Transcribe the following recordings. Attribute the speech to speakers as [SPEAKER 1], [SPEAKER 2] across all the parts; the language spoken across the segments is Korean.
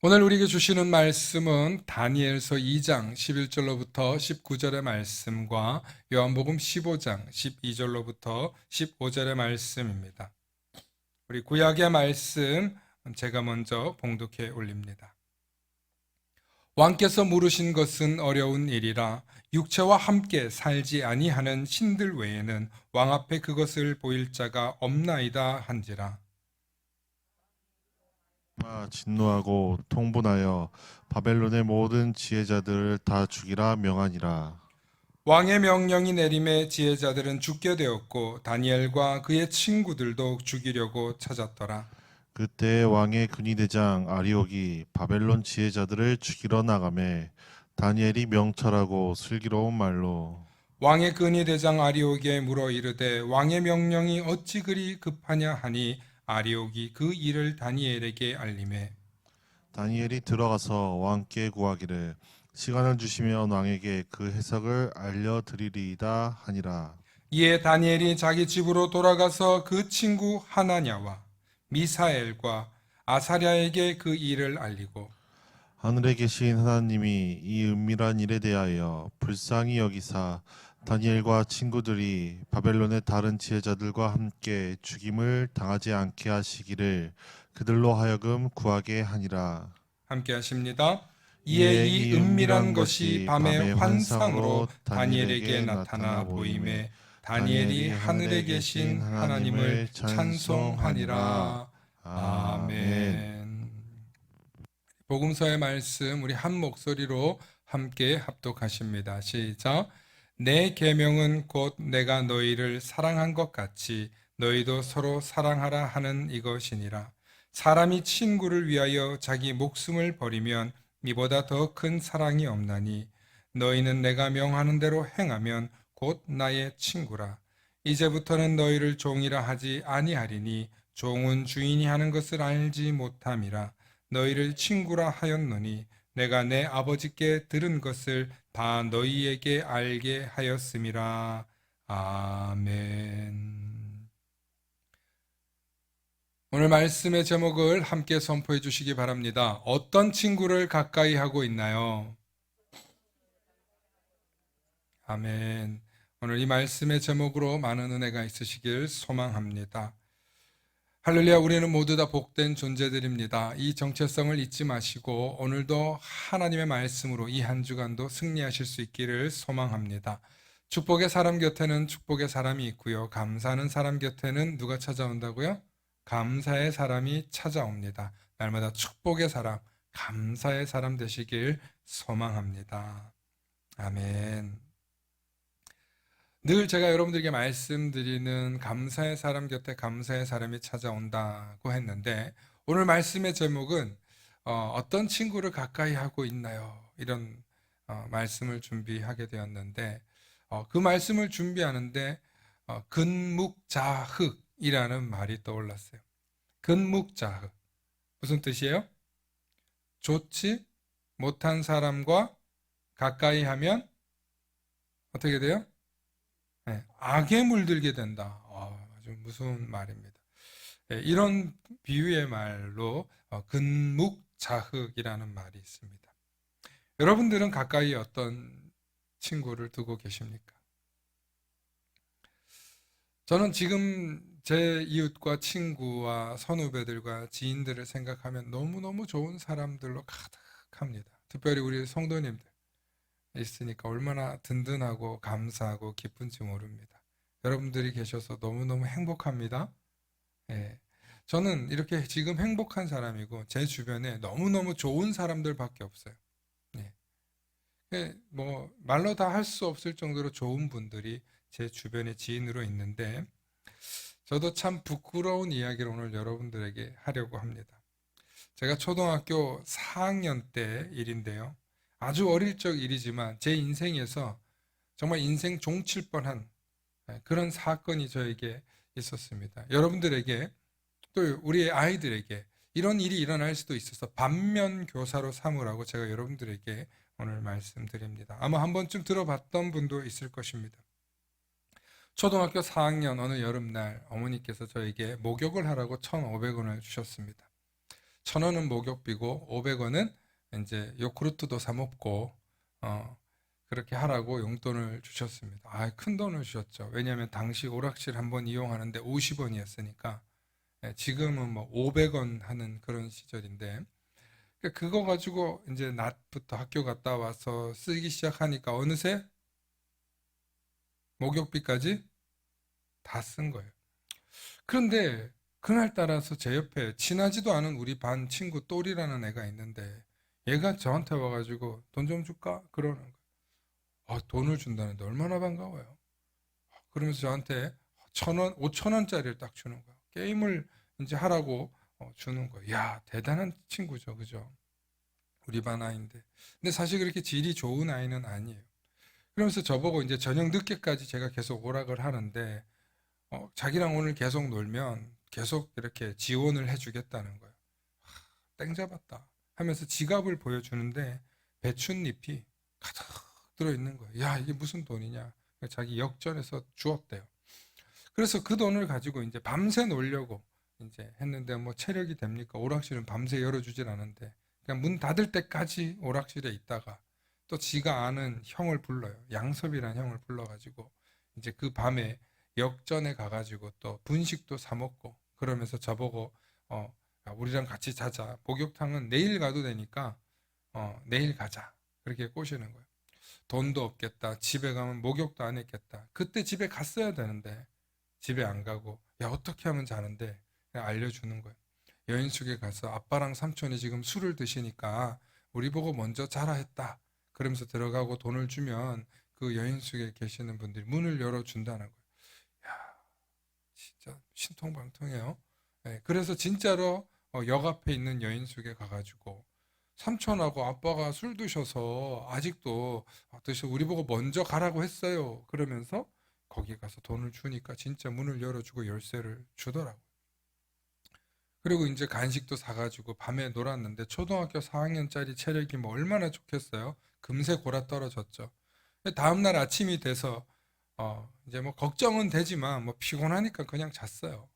[SPEAKER 1] 오늘 우리에게 주시는 말씀은 다니엘서 2장 11절로부터 19절의 말씀과 요한복음 15장 12절로부터 15절의 말씀입니다. 우리 구약의 말씀 제가 먼저 봉독해 올립니다. 왕께서 물으신 것은 어려운 일이라 육체와 함께 살지 아니하는 신들 외에는 왕 앞에 그것을 보일 자가 없나이다 한지라.
[SPEAKER 2] 진노하고 통분하여 바벨론의 모든 지혜자들을 다 죽이라 명하니라.
[SPEAKER 1] 왕의 명령이 내림에 지혜자들은 죽게 되었고 다니엘과 그의 친구들도 죽이려고 찾았더라.
[SPEAKER 2] 그때 왕의 근위대장 아리옥이 바벨론 지혜자들을 죽이러 나가매 다니엘이 명철하고 슬기로운 말로
[SPEAKER 1] 왕의 근위 대장 아리옥에 물어 이르되 왕의 명령이 어찌 그리 급하냐 하니 아리옥이 그 일을 다니엘에게 알림해
[SPEAKER 2] 다니엘이 들어가서 왕께 구하기를 시간을 주시면 왕에게 그 해석을 알려드리리이다 하니라.
[SPEAKER 1] 이에 다니엘이 자기 집으로 돌아가서 그 친구 하나냐와 미사엘과 아사랴에게 그 일을 알리고
[SPEAKER 2] 하늘에 계신 하나님이 이 은밀한 일에 대하여 불쌍히 여기사 다니엘과 친구들이 바벨론의 다른 지혜자들과 함께 죽임을 당하지 않게 하시기를 그들로 하여금 구하게 하니라.
[SPEAKER 1] 함께 하십니다. 이에
[SPEAKER 2] 이에
[SPEAKER 1] 이
[SPEAKER 2] 이
[SPEAKER 1] 은밀한
[SPEAKER 2] 은밀한
[SPEAKER 1] 것이
[SPEAKER 2] 것이
[SPEAKER 1] 밤의
[SPEAKER 2] 밤의
[SPEAKER 1] 환상으로
[SPEAKER 2] 환상으로
[SPEAKER 1] 다니엘에게
[SPEAKER 2] 다니엘에게
[SPEAKER 1] 나타나
[SPEAKER 2] 나타나 보임에
[SPEAKER 1] 보임에 다니엘이
[SPEAKER 2] 다니엘이
[SPEAKER 1] 하늘에
[SPEAKER 2] 하늘에
[SPEAKER 1] 계신
[SPEAKER 2] 계신
[SPEAKER 1] 하나님을
[SPEAKER 2] 하나님을 찬송하니라.
[SPEAKER 1] 찬송하니라.
[SPEAKER 2] 아멘.
[SPEAKER 1] 아멘. 복음서의 말씀 우리 한 목소리로 함께 합독하십니다. 시작. 내 계명은 곧 내가 너희를 사랑한 것 같이 너희도 서로 사랑하라 하는 이것이니라. 사람이 친구를 위하여 자기 목숨을 버리면 이보다 더 큰 사랑이 없나니 너희는 내가 명하는 대로 행하면 곧 나의 친구라. 이제부터는 너희를 종이라 하지 아니하리니 종은 주인이 하는 것을 알지 못함이라. 너희를 친구라 하였노니 내가 내 아버지께 들은 것을 다 너희에게 알게 하였음이라. 아멘. 오늘 말씀의 제목을 함께 선포해 주시기 바랍니다. 어떤 친구를 가까이 하고 있나요? 아멘. 오늘 이 말씀의 제목으로 많은 은혜가 있으시길 소망합니다. 할렐루야, 우리는 모두 다 복된 존재들입니다. 이 정체성을 잊지 마시고 오늘도 하나님의 말씀으로 이 한 주간도 승리하실 수 있기를 소망합니다. 축복의 사람 곁에는 축복의 사람이 있고요. 감사하는 사람 곁에는 누가 찾아온다고요? 감사의 사람이 찾아옵니다. 날마다 축복의 사람, 감사의 사람 되시길 소망합니다. 아멘. 늘 제가 여러분들에게 말씀드리는 감사의 사람 곁에 감사의 사람이 찾아온다고 했는데 오늘 말씀의 제목은 어떤 친구를 가까이 하고 있나요? 이런 말씀을 준비하게 되었는데 그 말씀을 준비하는데 근묵자흑이라는 말이 떠올랐어요. 근묵자흑 무슨 뜻이에요? 좋지 못한 사람과 가까이 하면 어떻게 돼요? 네, 악에 물들게 된다. 아주 무서운 말입니다. 네, 이런 비유의 말로 근묵자흑이라는 말이 있습니다. 여러분들은 가까이 어떤 친구를 두고 계십니까? 저는 지금 제 이웃과 친구와 선후배들과 지인들을 생각하면 너무너무 좋은 사람들로 가득합니다. 특별히 우리 성도님들. 있으니까 얼마나 든든하고 감사하고 기쁜지 모릅니다. 여러분들이 계셔서 너무너무 행복합니다. 예. 저는 이렇게 지금 행복한 사람이고 제 주변에 너무너무 좋은 사람들밖에 없어요. 예. 뭐 말로 다 할 수 없을 정도로 좋은 분들이 제 주변에 지인으로 있는데 저도 참 부끄러운 이야기를 오늘 여러분들에게 하려고 합니다. 제가 초등학교 4학년 때 일인데요. 아주 어릴 적 일이지만 제 인생에서 정말 인생 종칠 뻔한 그런 사건이 저에게 있었습니다. 여러분들에게 또 우리의 아이들에게 이런 일이 일어날 수도 있어서 반면 교사로 삼으라고 제가 여러분들에게 오늘 말씀드립니다. 아마 한 번쯤 들어봤던 분도 있을 것입니다. 초등학교 4학년 어느 여름날 어머니께서 저에게 목욕을 하라고 1,500원을 주셨습니다. 1,000원은 목욕비고 500원은 이제 요구르트도 사 먹고 그렇게 하라고 용돈을 주셨습니다. 큰 돈을 주셨죠. 왜냐하면 당시 오락실 한번 이용하는데 50원이었으니까 지금은 뭐 500원 하는 그런 시절인데 그거 가지고 이제 낮부터 학교 갔다 와서 쓰기 시작하니까 어느새 목욕비까지 다 쓴 거예요. 그런데 그날따라서 제 옆에 친하지도 않은 우리 반 친구 똘이라는 애가 있는데 얘가 저한테 와가지고 돈 좀 줄까? 그러는 거예요. 돈을 준다는데 얼마나 반가워요. 그러면서 저한테 1,000원, 5,000원짜리를 딱 주는 거예요. 게임을 이제 하라고 주는 거예요. 야, 대단한 친구죠. 그죠? 우리 반 아이인데. 근데 사실 그렇게 질이 좋은 아이는 아니에요. 그러면서 저보고 이제 저녁 늦게까지 제가 계속 오락을 하는데 자기랑 오늘 계속 놀면 계속 이렇게 지원을 해주겠다는 거예요. 땡 잡았다 하면서 지갑을 보여주는데 배춧잎이 가득 들어있는 거예요. 야, 이게 무슨 돈이냐. 자기 역전해서 주었대요. 그래서 그 돈을 가지고 이제 밤새 놀려고 이제 했는데 뭐 체력이 됩니까? 오락실은 밤새 열어주질 않은데 그냥 문 닫을 때까지 오락실에 있다가 또 지가 아는 형을 불러요. 양섭이라는 형을 불러가지고 이제 그 밤에 역전에 가가지고 또 분식도 사 먹고 그러면서 저보고 야, 우리랑 같이 자자. 목욕탕은 내일 가도 되니까 내일 가자. 그렇게 꼬시는 거예요. 돈도 없겠다. 집에 가면 목욕도 안 했겠다. 그때 집에 갔어야 되는데 집에 안 가고 야, 어떻게 하면 자는데 그냥 알려주는 거예요. 여인숙에 가서 아빠랑 삼촌이 지금 술을 드시니까 우리 보고 먼저 자라 했다. 그러면서 들어가고 돈을 주면 그 여인숙에 계시는 분들이 문을 열어준다는 거예요. 야, 진짜 신통방통해요. 네, 그래서 진짜로 역 앞에 있는 여인숙에 가가지고 삼촌하고 아빠가 술 드셔서 아직도 드셔 우리 보고 먼저 가라고 했어요. 그러면서 거기 가서 돈을 주니까 진짜 문을 열어주고 열쇠를 주더라고요. 그리고 이제 간식도 사가지고 밤에 놀았는데 초등학교 4학년짜리 체력이 뭐 얼마나 좋겠어요. 금세 골아 떨어졌죠. 다음날 아침이 돼서 이제 뭐 걱정은 되지만 뭐 피곤하니까 그냥 잤어요.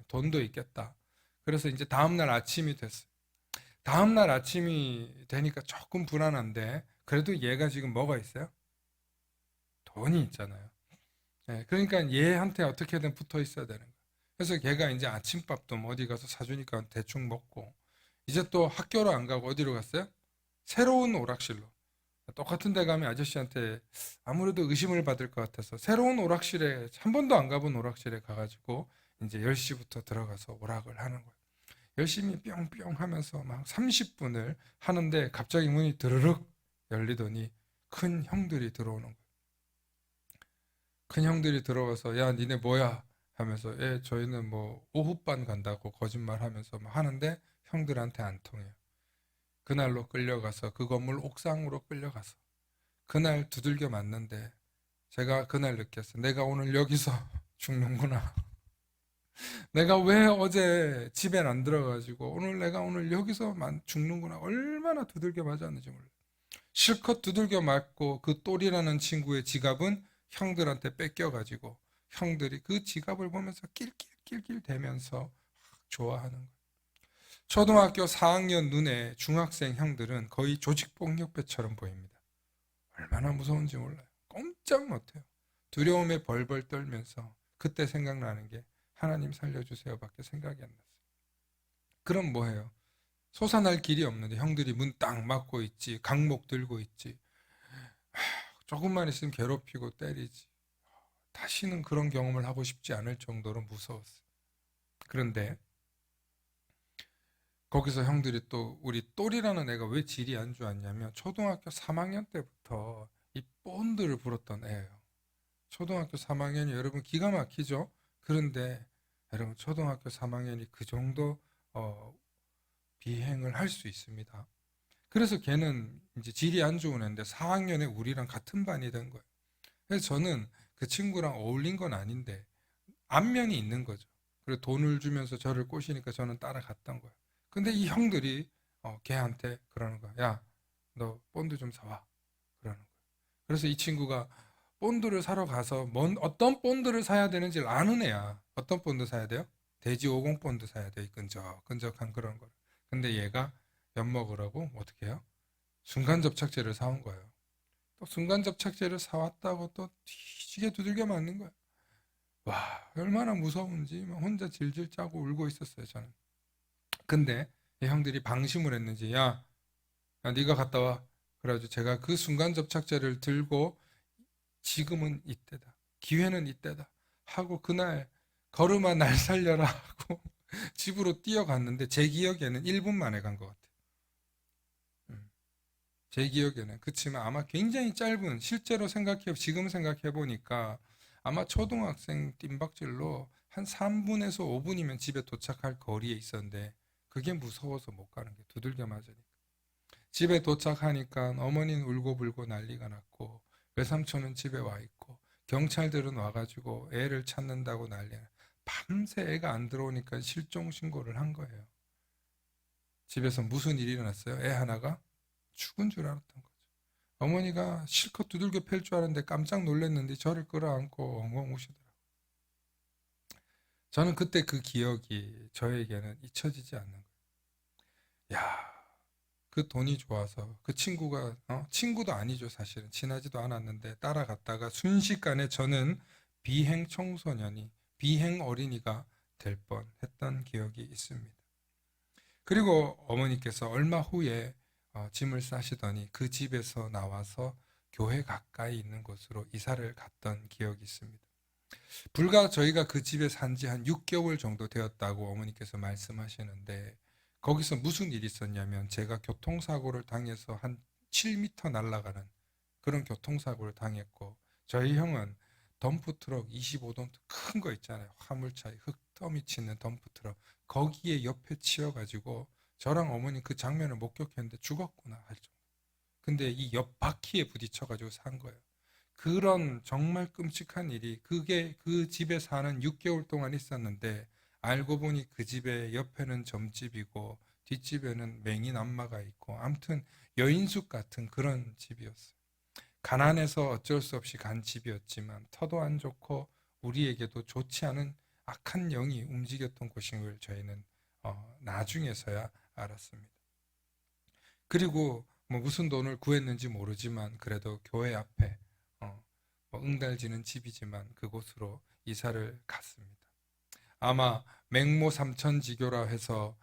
[SPEAKER 1] 돈도 있겠다. 그래서 이제 다음날 아침이 됐어요. 다음날 아침이 되니까 조금 불안한데 그래도 얘가 지금 뭐가 있어요? 돈이 있잖아요. 그러니까 얘한테 어떻게든 붙어 있어야 되는 거예요. 그래서 걔가 이제 아침밥도 뭐 어디 가서 사주니까 대충 먹고 이제 또 학교로 안 가고 어디로 갔어요? 새로운 오락실로. 똑같은 데 가면 아저씨한테 아무래도 의심을 받을 것 같아서 새로운 오락실에 한 번도 안 가본 오락실에 가가지고 이제 10시부터 들어가서 오락을 하는 거예요. 열심히 뿅뿅 하면서 막 30분을 하는데 갑자기 문이 드르륵 열리더니 큰 형들이 들어오는 거예요. 큰 형들이 들어와서 야 니네 뭐야 하면서 저희는 뭐 오후반 간다고 거짓말 하면서 막 하는데 형들한테 안 통해요. 그날로 끌려가서 그 건물 옥상으로 끌려가서 그날 두들겨 맞는데 제가 그날 느꼈어요. 내가 오늘 여기서 죽는구나. 내가 왜 어제 집에 안 들어가지고 오늘 여기서만 죽는구나. 얼마나 두들겨 맞았는지 몰라요. 실컷 두들겨 맞고 그 똘이라는 친구의 지갑은 형들한테 뺏겨가지고 형들이 그 지갑을 보면서 낄낄낄낄 대면서 좋아하는 거예요. 초등학교 4학년 눈에 중학생 형들은 거의 조직폭력배처럼 보입니다. 얼마나 무서운지 몰라요. 꼼짝 못해요. 두려움에 벌벌 떨면서 그때 생각나는 게 하나님 살려주세요 밖에 생각이 안 났어요. 그럼 뭐해요? 솟아날 길이 없는데 형들이 문 딱 막고 있지, 강목 들고 있지. 조금만 있으면 괴롭히고 때리지. 다시는 그런 경험을 하고 싶지 않을 정도로 무서웠어요. 그런데 거기서 형들이 또 우리 똘이라는 애가 왜 질이 안 좋았냐면 초등학교 3학년 때부터 이 본드를 부렸던 애예요. 초등학교 3학년이 여러분 기가 막히죠? 그런데 여러분 초등학교 3학년이 그 정도 비행을 할 수 있습니다. 그래서 걔는 이제 질이 안 좋은 애인데 4학년에 우리랑 같은 반이 된 거예요. 그래서 저는 그 친구랑 어울린 건 아닌데 안면이 있는 거죠. 그리고 돈을 주면서 저를 꼬시니까 저는 따라갔던 거예요. 근데 이 형들이 걔한테 그러는 거야. 야, 너 본드 좀 사와. 그러는 거예요. 그래서 이 친구가 본드를 사러 가서 어떤 본드를 사야 되는지 아는 애야. 어떤 본드 사야 돼요? 돼지 50 본드 사야 돼. 끈적끈적한 그런 걸. 근데 얘가 엿먹으라고 어떻게 해요? 순간접착제를 사온 거예요. 또 순간접착제를 사왔다고 또 뒤지게 두들겨 맞는 거예요. 와, 얼마나 무서운지 막 혼자 질질 짜고 울고 있었어요, 저는. 근데 이 형들이 방심을 했는지, 야, 네가 갔다 와. 그래가지고 제가 그 순간접착제를 들고 지금은 이때다. 기회는 이때다. 하고 그날 걸음아 날 살려라 하고 집으로 뛰어갔는데 제 기억에는 1분 만에 간 것 같아요. 제 기억에는. 그렇지만 아마 굉장히 짧은, 실제로 지금 생각해 보니까 아마 초등학생 뜀박질로 한 3분에서 5분이면 집에 도착할 거리에 있었는데 그게 무서워서 못 가는 게 두들겨 맞으니까. 집에 도착하니까 어머니는 울고불고 난리가 났고 외삼촌은 집에 와 있고 경찰들은 와가지고 애를 찾는다고 난리야. 밤새 애가 안 들어오니까 실종 신고를 한 거예요. 집에서 무슨 일이 일어났어요? 애 하나가 죽은 줄 알았던 거죠. 어머니가 실컷 두들겨 팰 줄 알았는데 깜짝 놀랐는데 저를 끌어안고 엉엉 우시더라고요. 저는 그때 그 기억이 저에게는 잊혀지지 않는 거예요. 야, 그 돈이 좋아서 그 친구가 친구도 아니죠, 사실은 친하지도 않았는데 따라갔다가 순식간에 저는 비행 청소년이 비행 어린이가 될 뻔했던 기억이 있습니다. 그리고 어머니께서 얼마 후에 짐을 싸시더니 그 집에서 나와서 교회 가까이 있는 곳으로 이사를 갔던 기억이 있습니다. 불과 저희가 그 집에 산 지 한 6개월 정도 되었다고 어머니께서 말씀하시는데 거기서 무슨 일이 있었냐면 제가 교통사고를 당해서 한 7m 날아가는 그런 교통사고를 당했고 저희 형은 덤프트럭 25톤 큰 거 있잖아요. 화물차 흙더미 치는 덤프트럭 거기에 옆에 치여가지고 저랑 어머니 그 장면을 목격했는데 죽었구나 할 정도. 근데 이 옆 바퀴에 부딪혀가지고 산 거예요. 그런 정말 끔찍한 일이 그게 그 집에 사는 6개월 동안 있었는데 알고 보니 그 집의 옆에는 점집이고 뒷집에는 맹인 안마가 있고 아무튼 여인숙 같은 그런 집이었어요. 가난해서 어쩔 수 없이 간 집이었지만 터도 안 좋고 우리에게도 좋지 않은 악한 영이 움직였던 곳인 걸 저희는 나중에서야 알았습니다. 그리고 뭐 무슨 돈을 구했는지 모르지만 그래도 교회 앞에 뭐 응달지는 집이지만 그곳으로 이사를 갔습니다. 아마 맹모 삼천지교라 해서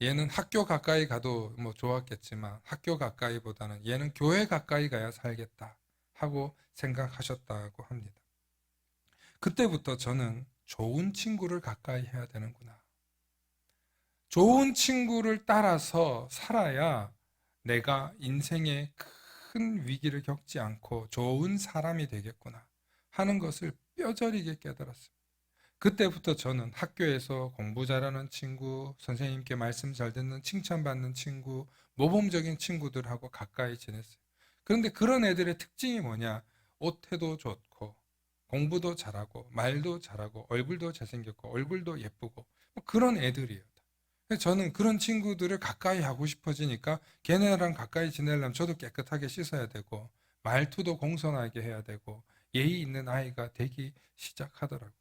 [SPEAKER 1] 얘는 학교 가까이 가도 뭐 좋았겠지만 학교 가까이보다는 얘는 교회 가까이 가야 살겠다 하고 생각하셨다고 합니다. 그때부터 저는 좋은 친구를 가까이 해야 되는구나. 좋은 친구를 따라서 살아야 내가 인생에 큰 위기를 겪지 않고 좋은 사람이 되겠구나 하는 것을 뼈저리게 깨달았습니다. 그때부터 저는 학교에서 공부 잘하는 친구, 선생님께 말씀 잘 듣는 칭찬받는 친구, 모범적인 친구들하고 가까이 지냈어요. 그런데 그런 애들의 특징이 뭐냐? 옷태도 좋고, 공부도 잘하고, 말도 잘하고, 얼굴도 잘생겼고, 얼굴도 예쁘고, 뭐 그런 애들이에요. 그래서 저는 그런 친구들을 가까이 하고 싶어지니까 걔네랑 가까이 지내려면 저도 깨끗하게 씻어야 되고, 말투도 공손하게 해야 되고, 예의 있는 아이가 되기 시작하더라고요.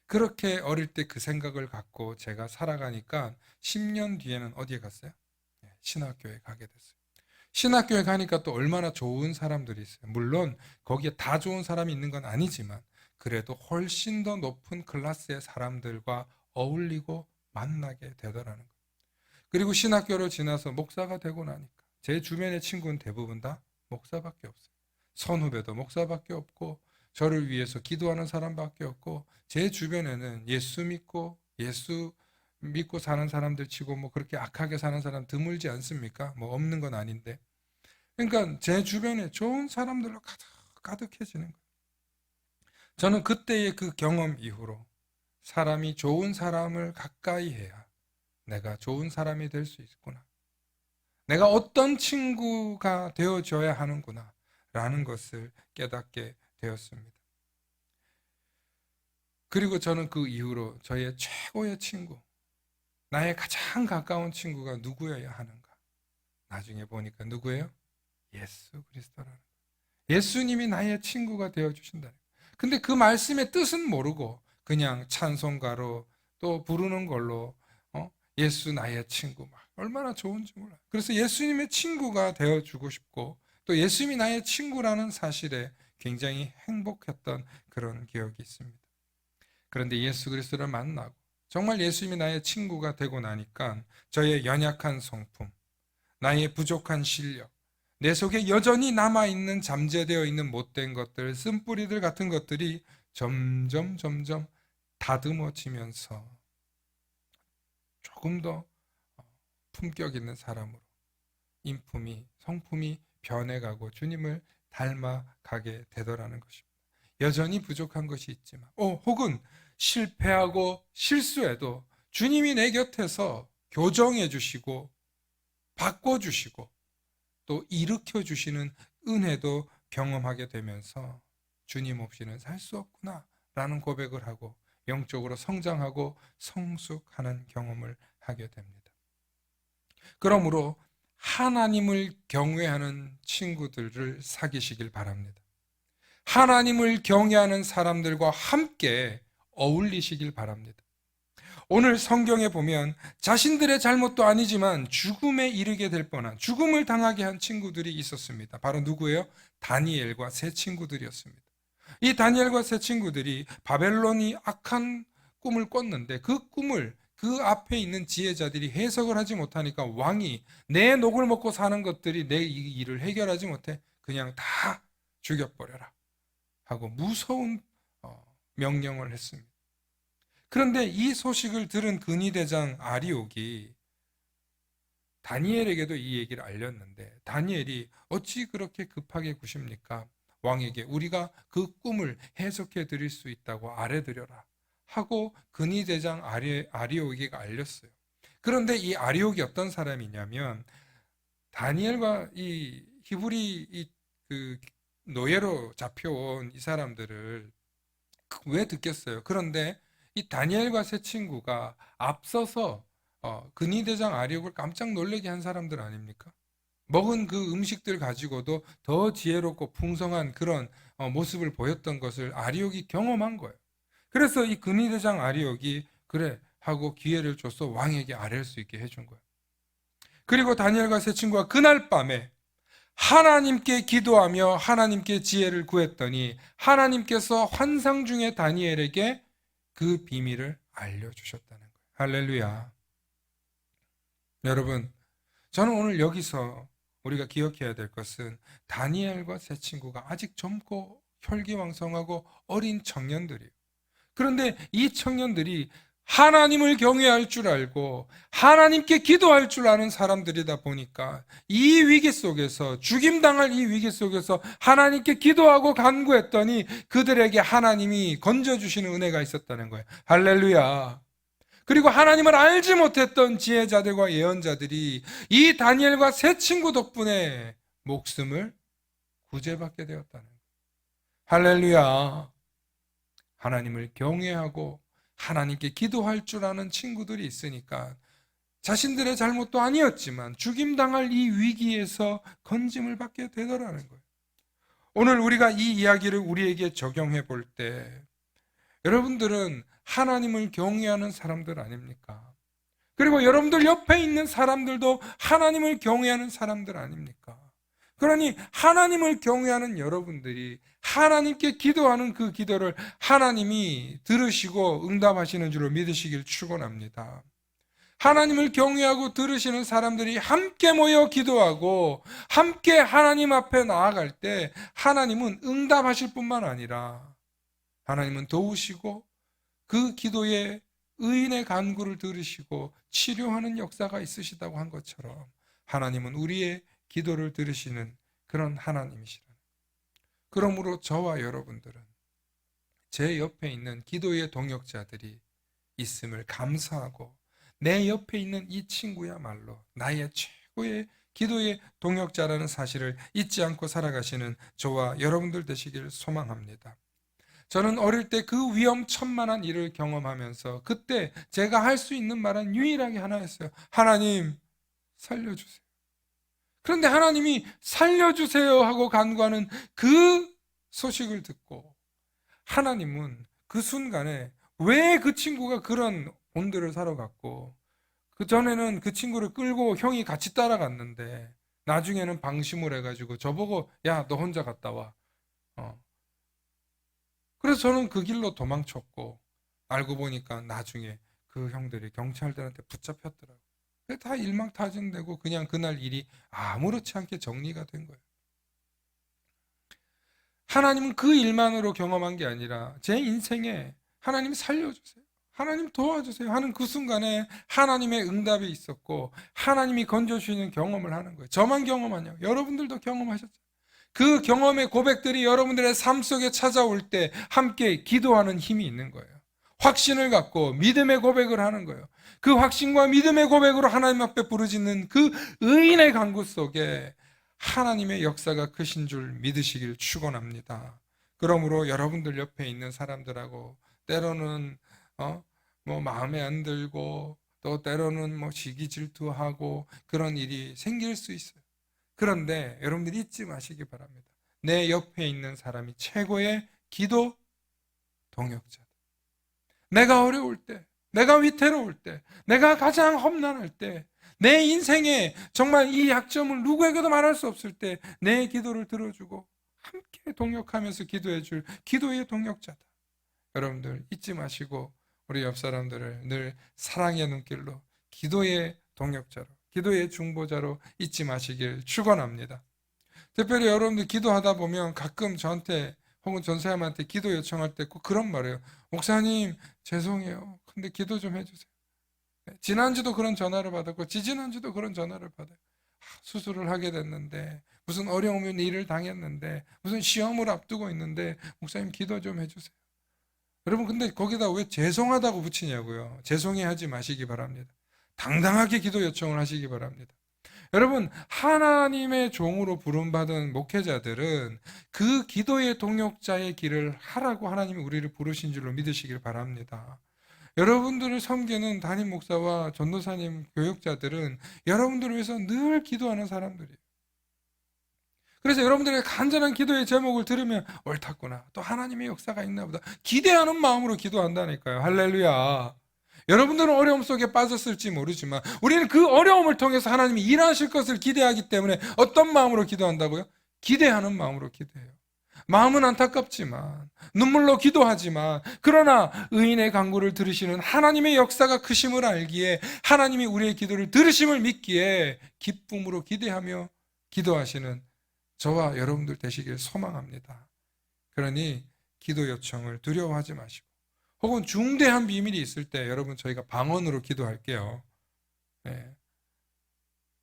[SPEAKER 1] 그렇게 어릴 때 그 생각을 갖고 제가 살아가니까 10년 뒤에는 어디에 갔어요? 신학교에 가게 됐어요. 신학교에 가니까 또 얼마나 좋은 사람들이 있어요. 물론 거기에 다 좋은 사람이 있는 건 아니지만 그래도 훨씬 더 높은 클래스의 사람들과 어울리고 만나게 되더라는 거예요. 그리고 신학교를 지나서 목사가 되고 나니까 제 주변의 친구는 대부분 다 목사밖에 없어요. 선후배도 목사밖에 없고 저를 위해서 기도하는 사람밖에 없고 제 주변에는 예수 믿고 사는 사람들 치고 뭐 그렇게 악하게 사는 사람 드물지 않습니까? 뭐 없는 건 아닌데. 그러니까 제 주변에 좋은 사람들로 가득해지는 거예요. 저는 그때의 그 경험 이후로 사람이 좋은 사람을 가까이 해야 내가 좋은 사람이 될 수 있구나. 내가 어떤 친구가 되어줘야 하는구나. 라는 것을 깨닫게 되었습니다. 그리고 저는 그 이후로 저의 최고의 친구, 나의 가장 가까운 친구가 누구여야 하는가? 나중에 보니까 누구예요? 예수 그리스도라는 거예요. 예수님이 나의 친구가 되어주신다는 거예요. 근데 그 말씀의 뜻은 모르고 그냥 찬송가로 또 부르는 걸로 예수 나의 친구, 막 얼마나 좋은지 몰라요. 그래서 예수님의 친구가 되어주고 싶고 또 예수님이 나의 친구라는 사실에 굉장히 행복했던 그런 기억이 있습니다. 그런데 예수 그리스도를 만나고 정말 예수님이 나의 친구가 되고 나니까 저의 연약한 성품, 나의 부족한 실력, 내 속에 여전히 남아있는 잠재되어 있는 못된 것들, 쓴뿌리들 같은 것들이 점점 다듬어지면서 조금 더 품격 있는 사람으로 인품이, 성품이 변해가고 주님을 닮아가게 되더라는 것입니다. 여전히 부족한 것이 있지만, 혹은 실패하고 실수해도 주님이 내 곁에서 교정해 주시고 바꿔주시고 또 일으켜 주시는 은혜도 경험하게 되면서 주님 없이는 살 수 없구나 라는 고백을 하고 영적으로 성장하고 성숙하는 경험을 하게 됩니다. 그러므로 하나님을 경외하는 친구들을 사귀시길 바랍니다. 하나님을 경외하는 사람들과 함께 어울리시길 바랍니다. 오늘 성경에 보면 자신들의 잘못도 아니지만 죽음에 이르게 될 뻔한, 죽음을 당하게 한 친구들이 있었습니다. 바로 누구예요? 다니엘과 세 친구들이었습니다. 이 다니엘과 세 친구들이 바벨론이 악한 꿈을 꿨는데 그 꿈을 그 앞에 있는 지혜자들이 해석을 하지 못하니까 왕이 내 녹을 먹고 사는 것들이 내 이 일을 해결하지 못해 그냥 다 죽여버려라 하고 무서운 명령을 했습니다. 그런데 이 소식을 들은 근위대장 아리옥이 다니엘에게도 이 얘기를 알렸는데 다니엘이 어찌 그렇게 급하게 구십니까? 왕에게 우리가 그 꿈을 해석해 드릴 수 있다고 아뢰드려라 하고 근위대장 아리옥에게 알렸어요. 그런데 이 아리옥이 어떤 사람이냐면 다니엘과 이 히브리 그 노예로 잡혀온 이 사람들을 왜 듣겠어요? 그런데 이 다니엘과 세 친구가 앞서서 근위대장 아리옥을 깜짝 놀라게 한 사람들 아닙니까? 먹은 그 음식들 가지고도 더 지혜롭고 풍성한 그런 모습을 보였던 것을 아리옥이 경험한 거예요. 그래서 이 근위대장 아리옥이 그래 하고 기회를 줘서 왕에게 아뢰을 수 있게 해준 거예요. 그리고 다니엘과 세 친구가 그날 밤에 하나님께 기도하며 하나님께 지혜를 구했더니 하나님께서 환상 중에 다니엘에게 그 비밀을 알려주셨다는 거예요. 할렐루야. 여러분, 저는 오늘 여기서 우리가 기억해야 될 것은 다니엘과 세 친구가 아직 젊고 혈기왕성하고 어린 청년들이에요. 그런데 이 청년들이 하나님을 경외할 줄 알고 하나님께 기도할 줄 아는 사람들이다 보니까 이 위기 속에서 죽임당할 이 위기 속에서 하나님께 기도하고 간구했더니 그들에게 하나님이 건져주시는 은혜가 있었다는 거예요. 할렐루야. 그리고 하나님을 알지 못했던 지혜자들과 예언자들이 이 다니엘과 세 친구 덕분에 목숨을 구제받게 되었다는 거예요. 할렐루야. 하나님을 경외하고 하나님께 기도할 줄 아는 친구들이 있으니까 자신들의 잘못도 아니었지만 죽임당할 이 위기에서 건짐을 받게 되더라는 거예요. 오늘 우리가 이 이야기를 우리에게 적용해 볼 때 여러분들은 하나님을 경외하는 사람들 아닙니까? 그리고 여러분들 옆에 있는 사람들도 하나님을 경외하는 사람들 아닙니까? 그러니 하나님을 경외하는 여러분들이 하나님께 기도하는 그 기도를 하나님이 들으시고 응답하시는 줄로 믿으시길 축원합니다. 하나님을 경외하고 들으시는 사람들이 함께 모여 기도하고 함께 하나님 앞에 나아갈 때 하나님은 응답하실 뿐만 아니라 하나님은 도우시고 그 기도에 의인의 간구를 들으시고 치료하는 역사가 있으시다고 한 것처럼 하나님은 우리의 기도를 들으시는 그런 하나님이시라. 그러므로 저와 여러분들은 제 옆에 있는 기도의 동역자들이 있음을 감사하고 내 옆에 있는 이 친구야말로 나의 최고의 기도의 동역자라는 사실을 잊지 않고 살아가시는 저와 여러분들 되시길 소망합니다. 저는 어릴 때 그 위험천만한 일을 경험하면서 그때 제가 할 수 있는 말은 유일하게 하나였어요. 하나님 살려주세요. 그런데 하나님이 살려주세요 하고 간구하는 그 소식을 듣고 하나님은 그 순간에 왜 그 친구가 그런 온들을 사러 갔고 그 전에는 그 친구를 끌고 형이 같이 따라갔는데 나중에는 방심을 해가지고 저보고 야, 너 혼자 갔다 와. 그래서 저는 그 길로 도망쳤고 알고 보니까 나중에 그 형들이 경찰들한테 붙잡혔더라고요. 다 일망타진되고 그냥 그날 일이 아무렇지 않게 정리가 된 거예요. 하나님은 그 일만으로 경험한 게 아니라 제 인생에 하나님 살려주세요, 하나님 도와주세요 하는 그 순간에 하나님의 응답이 있었고 하나님이 건져주시는 경험을 하는 거예요. 저만 경험하냐고, 여러분들도 경험하셨죠. 그 경험의 고백들이 여러분들의 삶 속에 찾아올 때 함께 기도하는 힘이 있는 거예요. 확신을 갖고 믿음의 고백을 하는 거예요. 그 확신과 믿음의 고백으로 하나님 앞에 부르짖는 그 의인의 간구 속에 하나님의 역사가 크신 줄 믿으시길 축원합니다. 그러므로 여러분들 옆에 있는 사람들하고 때로는 뭐 마음에 안 들고 또 때로는 뭐 시기 질투하고 그런 일이 생길 수 있어요. 그런데 여러분들이 잊지 마시기 바랍니다. 내 옆에 있는 사람이 최고의 기도 동역자다. 내가 어려울 때, 내가 위태로울 때, 내가 가장 험난할 때, 내 인생에 정말 이 약점을 누구에게도 말할 수 없을 때 내 기도를 들어주고 함께 동역하면서 기도해 줄 기도의 동역자다. 여러분들 잊지 마시고 우리 옆 사람들을 늘 사랑의 눈길로, 기도의 동역자로, 기도의 중보자로 잊지 마시길 축원합니다. 특별히 여러분들 기도하다 보면 가끔 저한테 혹은 전사님한테 기도 요청할 때 꼭 그런 말이에요. 목사님 죄송해요, 근데 기도 좀 해주세요. 지난주도 그런 전화를 받았고 지지난주도 그런 전화를 받아요. 수술을 하게 됐는데 무슨 어려움이 일을 당했는데 무슨 시험을 앞두고 있는데 목사님 기도 좀 해주세요. 여러분 근데 거기다 왜 죄송하다고 붙이냐고요. 죄송해 하지 마시기 바랍니다. 당당하게 기도 요청을 하시기 바랍니다. 여러분 하나님의 종으로 부름받은 목회자들은 그 기도의 동역자의 길을 하라고 하나님이 우리를 부르신 줄로 믿으시길 바랍니다. 여러분들을 섬기는 담임 목사와 전도사님, 교육자들은 여러분들을 위해서 늘 기도하는 사람들이에요. 그래서 여러분들의 간절한 기도의 제목을 들으면 옳았구나, 또 하나님의 역사가 있나 보다, 기대하는 마음으로 기도한다니까요. 할렐루야. 여러분들은 어려움 속에 빠졌을지 모르지만 우리는 그 어려움을 통해서 하나님이 일하실 것을 기대하기 때문에 어떤 마음으로 기도한다고요? 기대하는 마음으로 기도해요. 마음은 안타깝지만 눈물로 기도하지만 그러나 의인의 간구를 들으시는 하나님의 역사가 크심을 알기에 하나님이 우리의 기도를 들으심을 믿기에 기쁨으로 기대하며 기도하시는 저와 여러분들 되시길 소망합니다. 그러니 기도 요청을 두려워하지 마시고 혹은 중대한 비밀이 있을 때 여러분 저희가 방언으로 기도할게요. 네.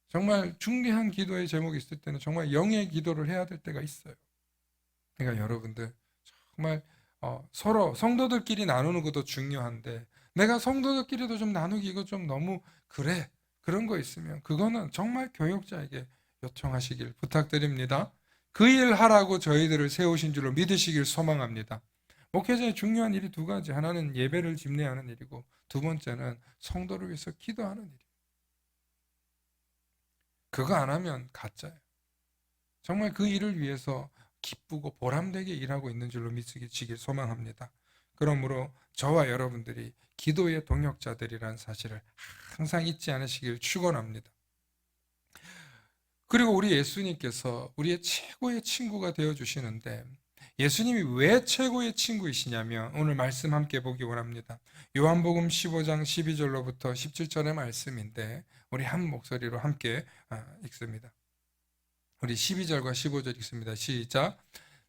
[SPEAKER 1] 정말 중대한 기도의 제목이 있을 때는 정말 영의 기도를 해야 될 때가 있어요. 그러니까 여러분들 정말 서로 성도들끼리 나누는 것도 중요한데 내가 성도들끼리도 좀 나누기 이거 좀 너무 그래, 그런 거 있으면 그거는 정말 교역자에게 요청하시길 부탁드립니다. 그 일 하라고 저희들을 세우신 줄로 믿으시길 소망합니다. 목회자의 중요한 일이 두 가지, 하나는 예배를 집례하는 일이고 두 번째는 성도를 위해서 기도하는 일이에요. 그거 안 하면 가짜예요. 정말 그 일을 위해서 기쁘고 보람되게 일하고 있는 줄로 믿으시길 소망합니다. 그러므로 저와 여러분들이 기도의 동역자들이라는 사실을 항상 잊지 않으시길 축원합니다. 그리고 우리 예수님께서 우리의 최고의 친구가 되어주시는데 예수님이 왜 최고의 친구이시냐면 오늘 말씀 함께 보기 원합니다. 요한복음 15장 12절로부터 17절의 말씀인데 우리 한 목소리로 함께 읽습니다. 우리 12절과 15절 읽습니다. 시작.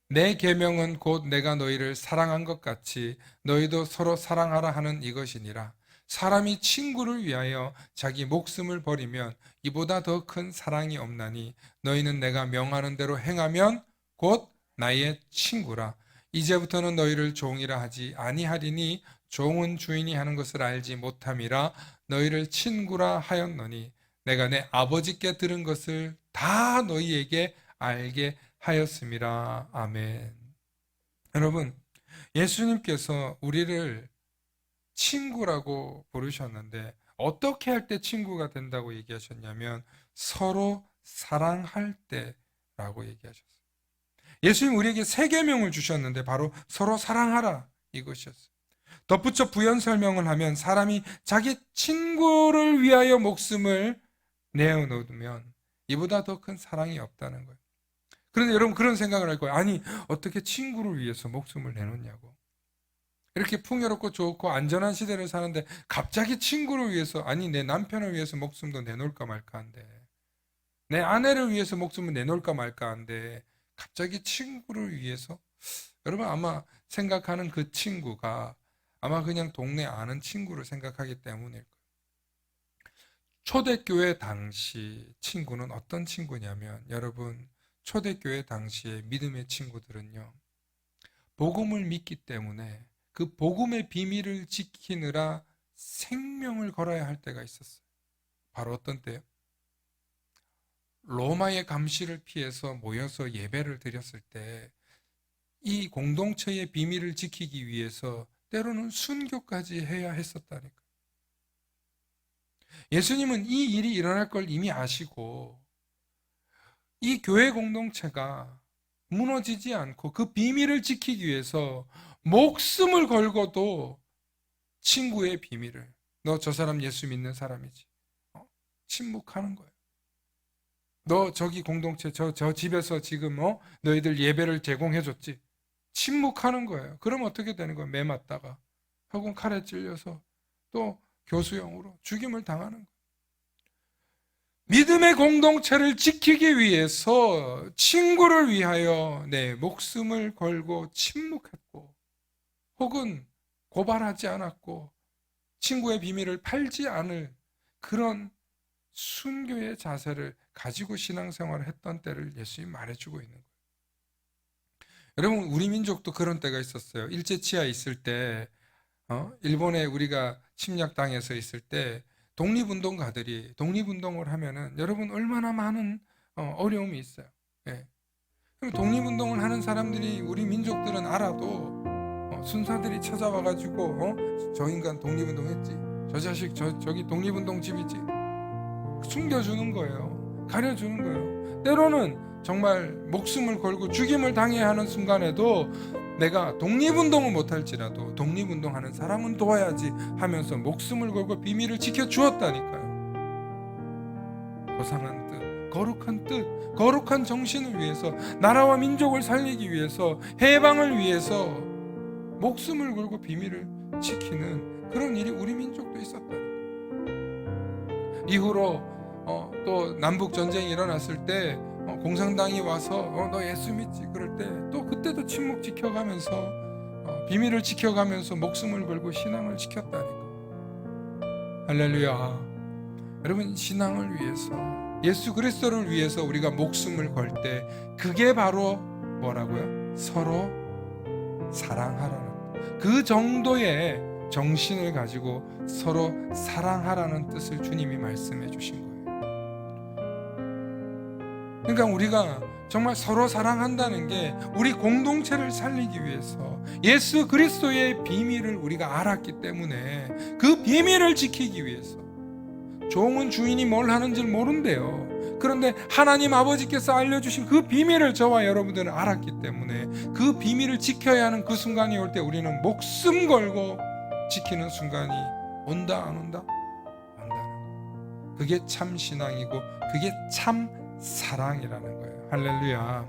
[SPEAKER 1] 내 계명은 곧 내가 너희를 사랑한 것 같이 너희도 서로 사랑하라 하는 이것이니라. 사람이 친구를 위하여 자기 목숨을 버리면 이보다 더 큰 사랑이 없나니 너희는 내가 명하는 대로 행하면 곧 나의 친구라. 이제부터는 너희를 종이라 하지 아니하리니 종은 주인이 하는 것을 알지 못함이라. 너희를 친구라 하였노니 내가 내 아버지께 들은 것을 다 너희에게 알게 하였음이라. 아멘. 여러분, 예수님께서 우리를 친구라고 부르셨는데 어떻게 할 때 친구가 된다고 얘기하셨냐면 서로 사랑할 때라고 얘기하셨어요. 예수님 우리에게 세 계명을 주셨는데 바로 서로 사랑하라 이것이었어요. 덧붙여 부연 설명을 하면 사람이 자기 친구를 위하여 목숨을 내어놓으면 이보다 더 큰 사랑이 없다는 거예요. 그런데 여러분 그런 생각을 할 거예요. 아니 어떻게 친구를 위해서 목숨을 내놓냐고. 이렇게 풍요롭고 좋고 안전한 시대를 사는데 갑자기 친구를 위해서, 아니 내 남편을 위해서 목숨도 내놓을까 말까 한데, 내 아내를 위해서 목숨을 내놓을까 말까 한데 갑자기 친구를 위해서? 여러분 아마 생각하는 그 친구가 아마 그냥 동네 아는 친구를 생각하기 때문일 거예요. 초대교회 당시 친구는 어떤 친구냐면, 여러분 초대교회 당시의 믿음의 친구들은요, 복음을 믿기 때문에 그 복음의 비밀을 지키느라 생명을 걸어야 할 때가 있었어요. 바로 어떤 때요? 로마의 감시를 피해서 모여서 예배를 드렸을 때 이 공동체의 비밀을 지키기 위해서 때로는 순교까지 해야 했었다니까. 예수님은 이 일이 일어날 걸 이미 아시고 이 교회 공동체가 무너지지 않고 그 비밀을 지키기 위해서 목숨을 걸고도 친구의 비밀을, 너 저 사람 예수 믿는 사람이지, 침묵하는 거예요. 너 저기 공동체 저 집에서 지금 너희들 예배를 제공해줬지, 침묵하는 거예요. 그럼 어떻게 되는 거예요? 매 맞다가 혹은 칼에 찔려서 또 교수형으로 죽임을 당하는 거예요. 믿음의 공동체를 지키기 위해서 친구를 위하여 내 목숨을 걸고 침묵했고, 혹은 고발하지 않았고 친구의 비밀을 팔지 않을 그런 순교의 자세를 가지고 신앙생활을 했던 때를 예수님이 말해주고 있는 거예요. 여러분 우리 민족도 그런 때가 있었어요. 일제치하에 있을 때, 일본에 우리가 침략당해서 있을 때 독립운동가들이 독립운동을 하면은 여러분 얼마나 많은 어려움이 있어요. 예. 그럼 독립운동을 하는 사람들이 우리 민족들은 알아도 순사들이 찾아와가지고 저 인간 독립운동했지, 저 자식 저기 독립운동 집이지, 숨겨주는 거예요. 가려주는 거예요. 때로는 정말 목숨을 걸고 죽임을 당해야 하는 순간에도 내가 독립운동을 못할지라도 독립운동하는 사람은 도와야지 하면서 목숨을 걸고 비밀을 지켜주었다니까요. 고상한 뜻, 거룩한 정신을 위해서, 나라와 민족을 살리기 위해서, 해방을 위해서 목숨을 걸고 비밀을 지키는 그런 일이 우리 민족도 있었다니까요. 이후로 또 남북 전쟁이 일어났을 때 공산당이 와서 너 예수 믿지 그럴 때 또 그때도 침묵 지켜가면서 비밀을 지켜가면서 목숨을 걸고 신앙을 지켰다니까. 할렐루야. 여러분 신앙을 위해서, 예수 그리스도를 위해서 우리가 목숨을 걸 때 그게 바로 뭐라고요? 서로 사랑하라는, 그 정도의 정신을 가지고 서로 사랑하라는 뜻을 주님이 말씀해 주신 거예요. 그러니까 우리가 정말 서로 사랑한다는 게 우리 공동체를 살리기 위해서 예수 그리스도의 비밀을 우리가 알았기 때문에 그 비밀을 지키기 위해서. 종은 주인이 뭘 하는지 모른대요. 그런데 하나님 아버지께서 알려주신 그 비밀을 저와 여러분들은 알았기 때문에 그 비밀을 지켜야 하는 그 순간이 올 때 우리는 목숨 걸고 지키는 순간이 온다 안 온다? 온다는 거. 그게 참 신앙이고 그게 참 사랑이라는 거예요. 할렐루야.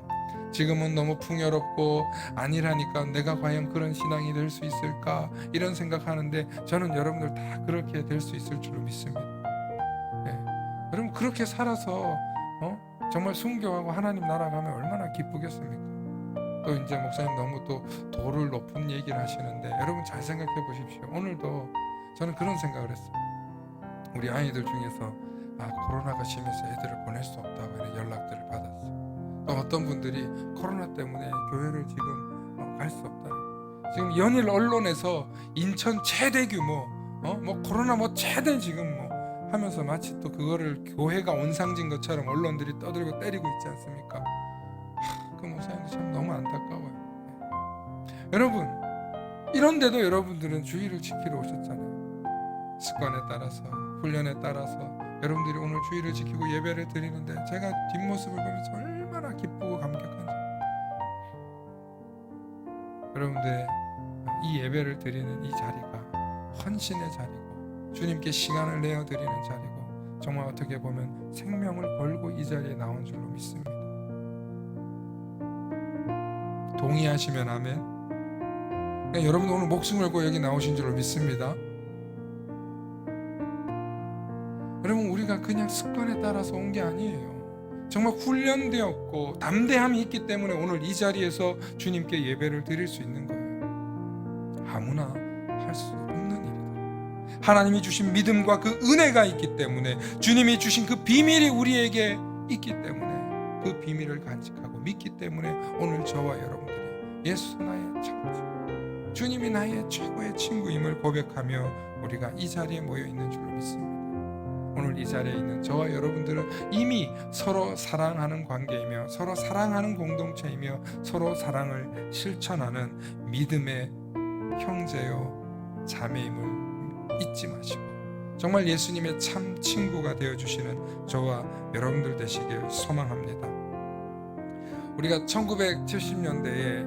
[SPEAKER 1] 지금은 너무 풍요롭고 아니라니까 내가 과연 그런 신앙이 될 수 있을까 이런 생각하는데 저는 여러분들 다 그렇게 될 수 있을 줄로 믿습니다. 네. 여러분 그렇게 살아서 정말 순교하고 하나님 나라 가면 얼마나 기쁘겠습니까? 또 이제 목사님 너무 또 도를 높은 얘기를 하시는데 여러분 잘 생각해 보십시오. 오늘도 저는 그런 생각을 했어요. 우리 아이들 중에서 코로나가 심해서 애들을 보낼 수 없다고 이런 연락들을 받았어요. 또 어떤 분들이 코로나 때문에 교회를 지금 갈 수 없다. 지금 연일 언론에서 인천 최대 규모 뭐 코로나 뭐 최대 지금 뭐 하면서 마치 또 그거를 교회가 온상진 것처럼 언론들이 떠들고 때리고 있지 않습니까? 그 목사님도 참 너무 안타까워요. 여러분 이런데도 여러분들은 주의를 지키러 오셨잖아요. 습관에 따라서, 훈련에 따라서 여러분들이 오늘 주의를 지키고 예배를 드리는데 제가 뒷모습을 보면서 얼마나 기쁘고 감격한지. 여러분들의 이 예배를 드리는 이 자리가 헌신의 자리고 주님께 시간을 내어 드리는 자리고 정말 어떻게 보면 생명을 걸고 이 자리에 나온 줄로 믿습니다. 동의하시면 아멘. 여러분 오늘 목숨 걸고 여기 나오신 줄로 믿습니다. 여러분 우리가 그냥 습관에 따라서 온 게 아니에요. 정말 훈련되었고 담대함이 있기 때문에 오늘 이 자리에서 주님께 예배를 드릴 수 있는 거예요. 아무나 할 수 없는 일이다. 하나님이 주신 믿음과 그 은혜가 있기 때문에 주님이 주신 그 비밀이 우리에게 있기 때문에 그 비밀을 간직하고 믿기 때문에 오늘 저와 여러분들이 예수 나의 창조, 주님이 나의 최고의 친구임을 고백하며 우리가 이 자리에 모여 있는 줄로 믿습니다. 오늘 이 자리에 있는 저와 여러분들은 이미 서로 사랑하는 관계이며 서로 사랑하는 공동체이며 서로 사랑을 실천하는 믿음의 형제요 자매임을 잊지 마시고 정말 예수님의 참 친구가 되어주시는 저와 여러분들 되시길 소망합니다. 우리가 1970년대에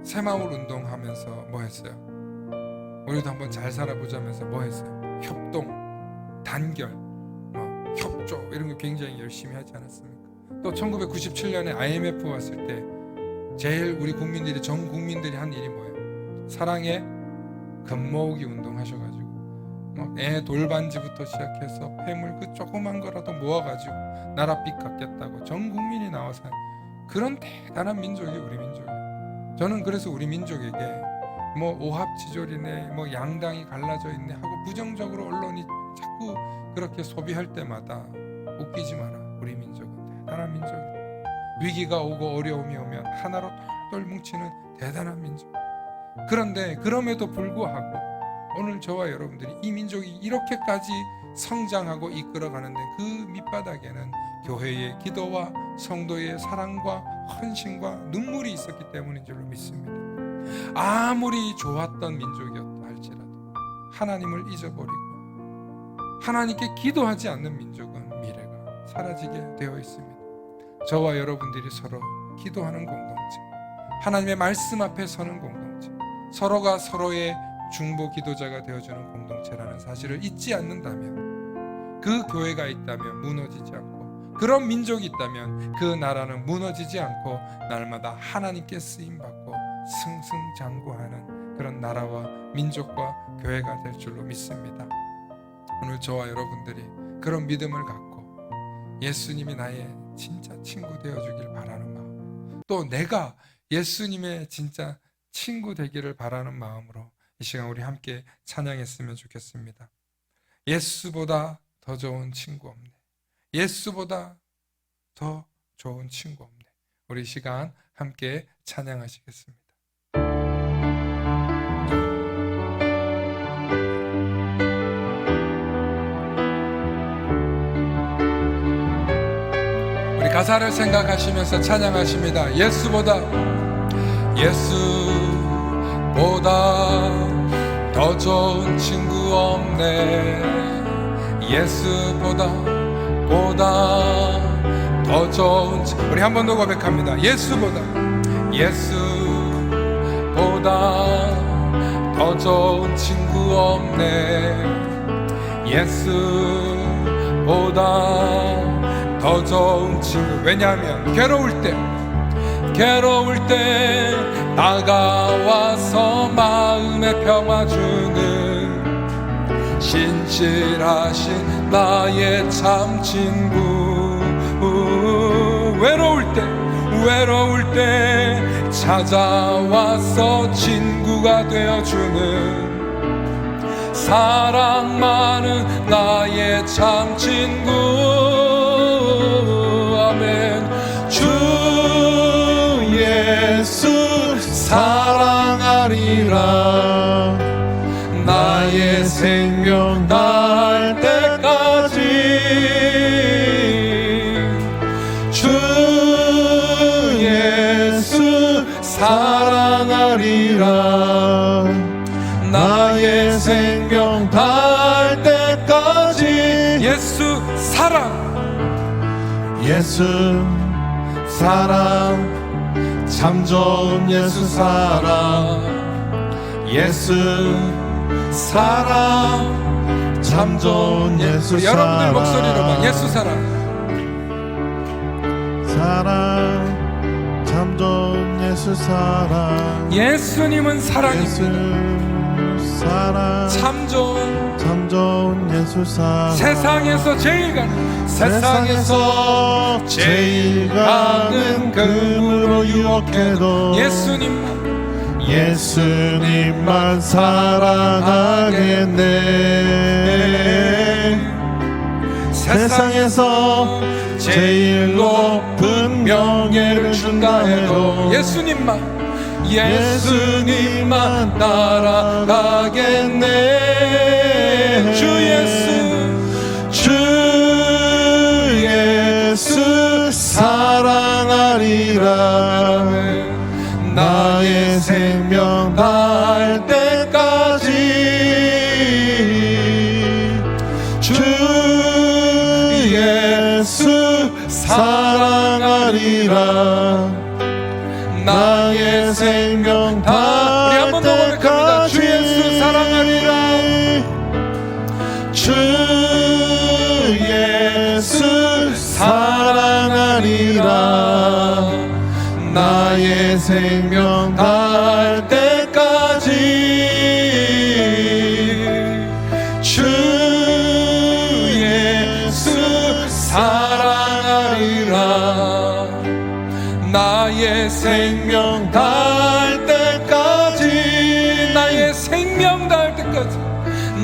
[SPEAKER 1] 새마을 운동하면서 뭐 했어요? 우리도 한번 잘 살아보자면서 뭐 했어요? 협동, 단결, 협조 이런 거 굉장히 열심히 하지 않았습니까? 또 1997년에 IMF 왔을 때 제일 우리 국민들이 전 국민들이 한 일이 뭐예요? 사랑의 금 모으기 운동 하셔가지고 애 돌반지부터 시작해서 폐물 그 조그만 거라도 모아가지고 나라 빚 갚겠다고 전 국민이 나와서 그런 대단한 민족이 우리 민족이에요. 저는 그래서 우리 민족에게 뭐 오합지졸이네 뭐 양당이 갈라져 있네 하고 부정적으로 언론이 자꾸 그렇게 소비할 때마다 웃기지 마라. 우리 민족은 대단한 민족이다. 위기가 오고 어려움이 오면 하나로 똘똘 뭉치는 대단한 민족. 그런데 그럼에도 불구하고 오늘 저와 여러분들이 이 민족이 이렇게까지 성장하고 이끌어가는데 그 밑바닥에는 교회의 기도와 성도의 사랑과 헌신과 눈물이 있었기 때문인 줄로 믿습니다. 아무리 좋았던 민족이었다 할지라도 하나님을 잊어버리고 하나님께 기도하지 않는 민족은 미래가 사라지게 되어 있습니다. 저와 여러분들이 서로 기도하는 공동체, 하나님의 말씀 앞에 서는 공동체, 서로가 서로의 중보 기도자가 되어주는 공동체라는 사실을 잊지 않는다면 그 교회가 있다면 무너지지 않고 그런 민족이 있다면 그 나라는 무너지지 않고 날마다 하나님께 쓰임받고 승승장구하는 그런 나라와 민족과 교회가 될 줄로 믿습니다. 오늘 저와 여러분들이 그런 믿음을 갖고 예수님이 나의 진짜 친구 되어주길 바라는 마음, 또 내가 예수님의 진짜 친구 되기를 바라는 마음으로 이 시간 우리 함께 찬양했으면 좋겠습니다. 예수보다 더 좋은 친구 없네. 예수보다 더 좋은 친구 없네. 우리 시간 함께 찬양하시겠습니다. 우리 가사를 생각하시면서 찬양하십니다. 예수보다 더 좋은 친구 없네. 예수보다 더 좋은 우리 한 번 더 고백합니다. 예수보다 더 좋은 친구 없네. 예수보다 더 좋은 친구. 왜냐하면 괴로울 때 다가와서 마음의 평화 주는 신실하신 나의 참 친구. 외로울 때 찾아와서 친구가 되어주는 사랑 많은 나의 참 친구. 아멘. 주 예수 사랑하리라. 나의 생명 날 때까지 주 예수 사랑하리라. 나의 생명 달 때까지. 예수 사랑 참 좋은 예수 사랑.
[SPEAKER 2] 예수 사랑 참 좋은 예수
[SPEAKER 1] 우리
[SPEAKER 2] 사랑
[SPEAKER 1] 여러분들 목소리로만 예수 사랑
[SPEAKER 2] 사랑 참 좋은 예수 사랑
[SPEAKER 1] 예수님은 사랑입니다.
[SPEAKER 2] 예수 사랑
[SPEAKER 1] 참 좋은
[SPEAKER 2] 참 좋은 예수 사랑
[SPEAKER 1] 세상에서 제일 가는
[SPEAKER 2] 세상에서 제일 가는 금으로 유혹해도 예수님만 사랑하겠네. 세상에서 제일 높은 명예를 준다 해도 예수님만 따라가겠네. 주 예수 사랑하리라. 나의 생명 다할 때까지 주 예수 사랑하리라. 나의 생명 다할 때까지
[SPEAKER 1] 주 예수 사랑하리라.
[SPEAKER 2] 주 예수 사랑하리라. 나의 생명 다할 때까지 주 예수 사랑하리라. 나의 생명 다할 때까지 나의 생명 다할 때까지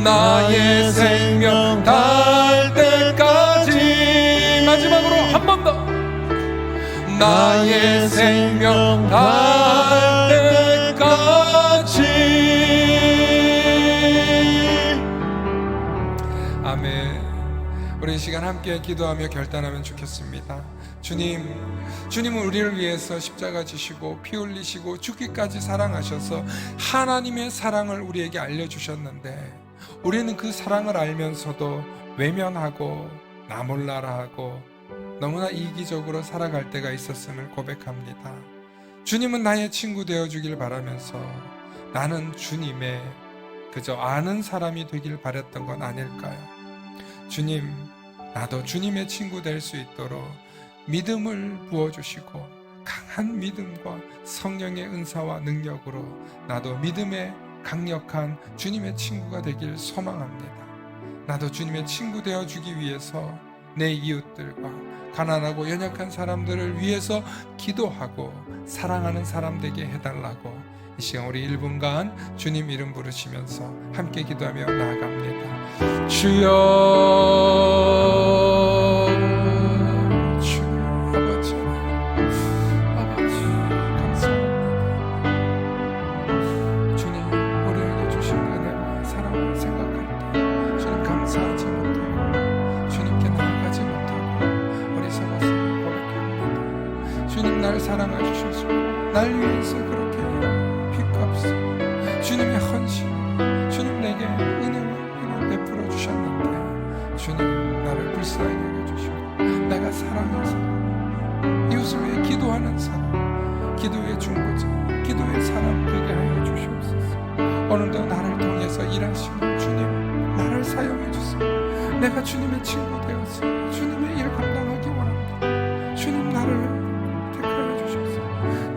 [SPEAKER 2] 나의 생명 다할 때까지 마지막으로 한 번 더 나의 생명 다할 때까지.
[SPEAKER 1] 아멘. 우리 이 시간 함께 기도하며 결단하면 좋겠습니다. 주님은 우리를 위해서 십자가 지시고 피 흘리시고 죽기까지 사랑하셔서 하나님의 사랑을 우리에게 알려주셨는데 우리는 그 사랑을 알면서도 외면하고 나 몰라라 하고 너무나 이기적으로 살아갈 때가 있었음을 고백합니다. 주님은 나의 친구 되어주길 바라면서 나는 주님의 그저 아는 사람이 되길 바랬던 건 아닐까요? 주님, 나도 주님의 친구 될 수 있도록 믿음을 부어주시고 강한 믿음과 성령의 은사와 능력으로 나도 믿음의 강력한 주님의 친구가 되길 소망합니다. 나도 주님의 친구 되어주기 위해서 내 이웃들과 가난하고 연약한 사람들을 위해서 기도하고 사랑하는 사람 되게 해달라고 이 시간 우리 1분간 주님 이름 부르시면서 함께 기도하며 나아갑니다. 주여, 주 아버지 감사합니다. 주님 우리에게 주신 은혜와 사랑을 생각할 때 주님 감사하지 못하고 주님께 나아가지 못하고 어리석었음을 고백합니다. 주님 날 사랑해 주셔서 날 위해서 그렇게 핏값을 주님의 헌신 주님 내게 은혜와 은혜를 베풀어 주셨는데 주님 나를 불쌍히 여겨주시고 내가 사랑해서 이웃을 위해 기도하는 사람, 기도의 중보자, 기도의 사람 되게 하여 주시옵소서. 오늘도 나를 통해서 일하시는 주님 나를 사용해 주세요. 내가 주님의 친구 되어서 주님의 일 감당하기 원합니다. 주님 나를 택하여 주셔서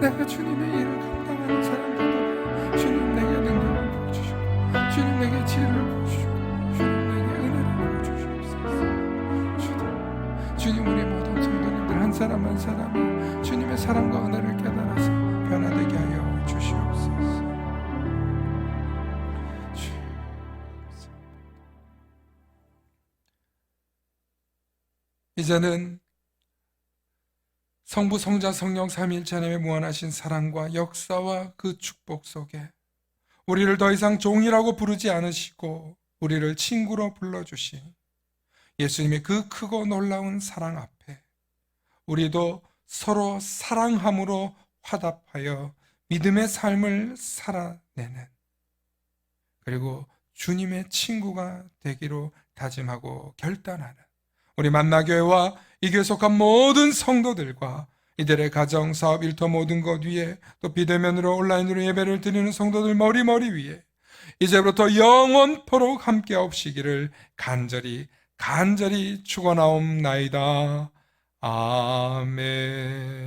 [SPEAKER 1] 내가 주님의 일을 감당하는 사람 되도록 주님 내게 능력을 부어주시고 주님 내게 지혜를 부어주시고 주님 내게 은혜를 부어주시옵소서. 주님 우리 모든 성도님들 한 사람 한 사람이 주님의 사랑과 은혜를 깨달아서 변화되게 하여 주시옵소서. 이제는 성부, 성자, 성령 삼위일체 하나님의 무한하신 사랑과 역사와 그 축복 속에 우리를 더 이상 종이라고 부르지 않으시고 우리를 친구로 불러주신 예수님의 그 크고 놀라운 사랑 앞에 우리도 서로 사랑함으로 화답하여 믿음의 삶을 살아내는 그리고 주님의 친구가 되기로 다짐하고 결단하는 우리 만나교회와 이 교회 속한 모든 성도들과 이들의 가정, 사업, 일터 모든 것 위에 또 비대면으로 온라인으로 예배를 드리는 성도들 머리 위에 이제부터 영원토록 함께하옵시기를 간절히 축원하옵나이다. 아멘.